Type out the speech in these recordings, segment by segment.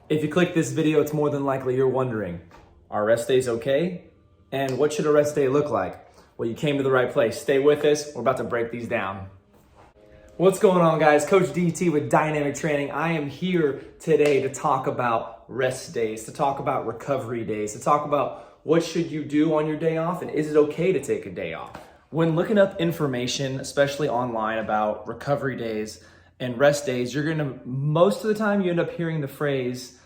If you click this video, it's more than likely you're wondering, are rest days okay? And what should a rest day look like? Well, you came to the right place. Stay with us. We're about to break these down. What's going on, guys? Coach DT with Dynamic Training. I am here today to talk about rest days, to talk about recovery days, to talk about what should you do on your day off, and is it okay to take a day off? When looking up information, especially online, about recovery days and rest days, you're gonna, most of the time, you end up hearing the phrase,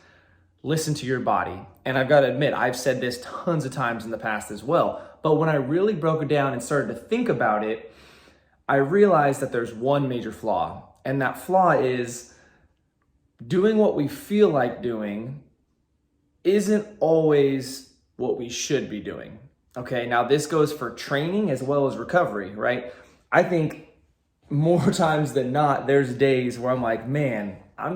listen to your body. And I've got to admit, I've said this tons of times in the past as well. But when I really broke it down and started to think about it, I realized that there's one major flaw. And that flaw is doing what we feel like doing isn't always what we should be doing. Okay, now this goes for training as well as recovery, right? I think more times than not, there's days where I'm like, man, I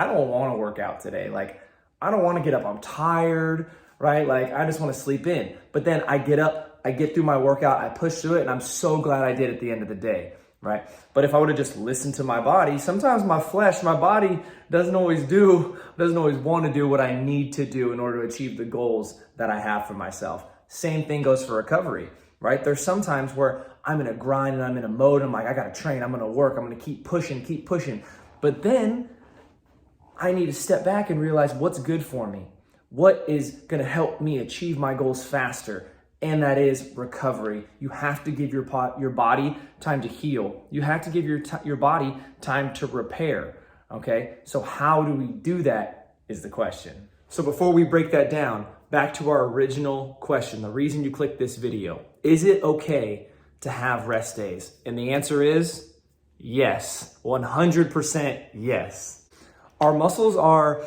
don't want to work out today. Like, I don't want to get up. I'm tired, right? Like, I just want to sleep in. But then I get up, I get through my workout, I push through it, and I'm so glad I did at the end of the day, right? But if I would have just listened to my body, sometimes my flesh, my body doesn't always want to do what I need to do in order to achieve the goals that I have for myself. Same thing goes for recovery, right? There's some times where I'm in a grind and I'm in a mode. I'm like, I got to train. I'm going to work. I'm going to keep pushing. But then I need to step back and realize what's good for me. What is going to help me achieve my goals faster? And that is recovery. You have to give your body time to heal. You have to give your body time to repair. Okay? So how do we do that is the question. So before we break that down, back to our original question, the reason you clicked this video. Is it okay to have rest days? And the answer is yes. 100% yes. Our muscles are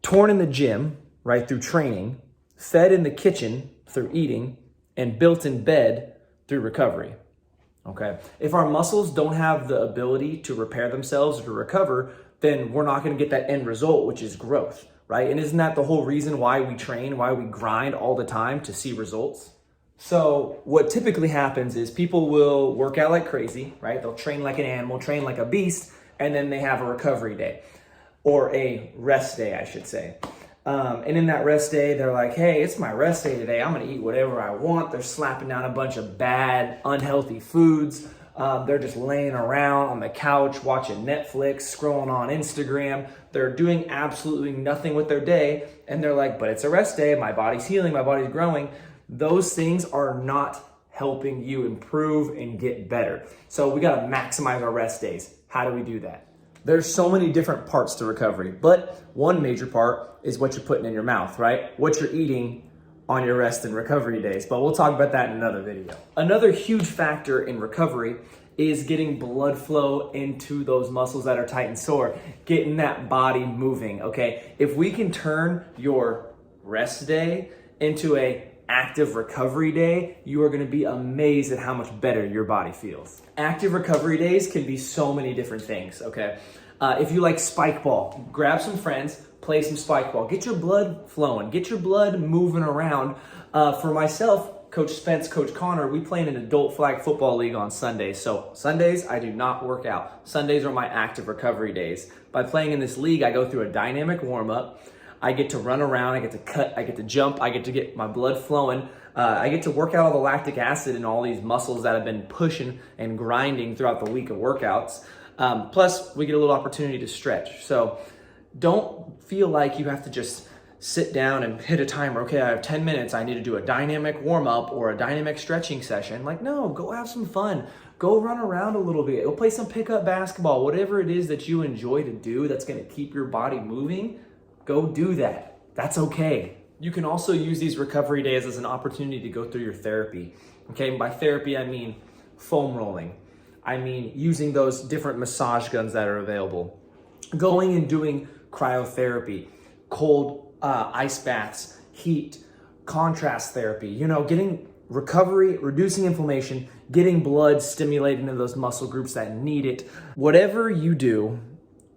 torn in the gym, right, through training, fed in the kitchen through eating, and built in bed through recovery, okay? If our muscles don't have the ability to repair themselves or to recover, then we're not gonna get that end result, which is growth, right? And isn't that the whole reason why we train, why we grind all the time to see results? So what typically happens is people will work out like crazy, right? They'll train like an animal, train like a beast, and then they have a recovery day. Or a rest day, I should say. And in that rest day, they're like, hey, it's my rest day today. I'm gonna eat whatever I want. They're slapping down a bunch of bad, unhealthy foods. They're just laying around on the couch, watching Netflix, scrolling on Instagram. They're doing absolutely nothing with their day. And they're like, but it's a rest day. My body's healing, my body's growing. Those things are not helping you improve and get better. So we gotta maximize our rest days. How do we do that? There's so many different parts to recovery, but one major part is what you're putting in your mouth, right? What you're eating on your rest and recovery days, but we'll talk about that in another video. Another huge factor in recovery is getting blood flow into those muscles that are tight and sore, getting that body moving, okay? If we can turn your rest day into a active recovery day, you are going to be amazed at how much better your body feels. Active recovery days can be so many different things, okay? If you like spike ball, grab some friends, play some spike ball, get your blood flowing, get your blood moving around. For myself, Coach Spence, Coach Connor, we play in an adult flag football league on Sundays. So Sundays, I do not work out. Sundays are my active recovery days. By playing in this league, I go through a dynamic warm-up. I get to run around, I get to cut, I get to jump, I get to get my blood flowing. I get to work out all the lactic acid in all these muscles that have been pushing and grinding throughout the week of workouts. Plus, we get a little opportunity to stretch. So don't feel like you have to just sit down and hit a timer. Okay, I have 10 minutes. I need to do a dynamic warm-up or a dynamic stretching session. Like, no, go have some fun. Go run around a little bit. Go play some pickup basketball. Whatever it is that you enjoy to do that's going to keep your body moving, go do that. That's okay. You can also use these recovery days as an opportunity to go through your therapy. Okay, and by therapy, I mean foam rolling. I mean using those different massage guns that are available. Going and doing cryotherapy, cold ice baths, heat, contrast therapy, getting recovery, reducing inflammation, getting blood stimulated into those muscle groups that need it. Whatever you do,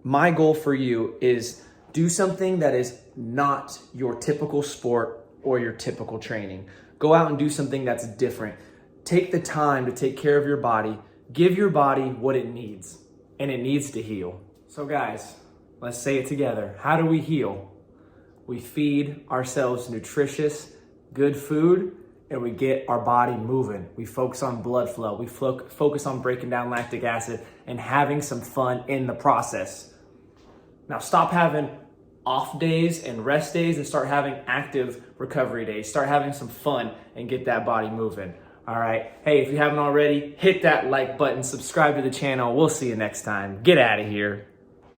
my goal for you is do something that is not your typical sport or your typical training. Go out and do something that's different. Take the time to take care of your body. Give your body what it needs, and it needs to heal. So guys, let's say it together. How do we heal? We feed ourselves nutritious, good food, and we get our body moving. We focus on blood flow. We focus on breaking down lactic acid and having some fun in the process. Now stop having off days and rest days and start having active recovery days. Start having some fun and get that body moving. All right. Hey, if you haven't already, hit that like button, subscribe to the channel. We'll see you next time. Get out of here.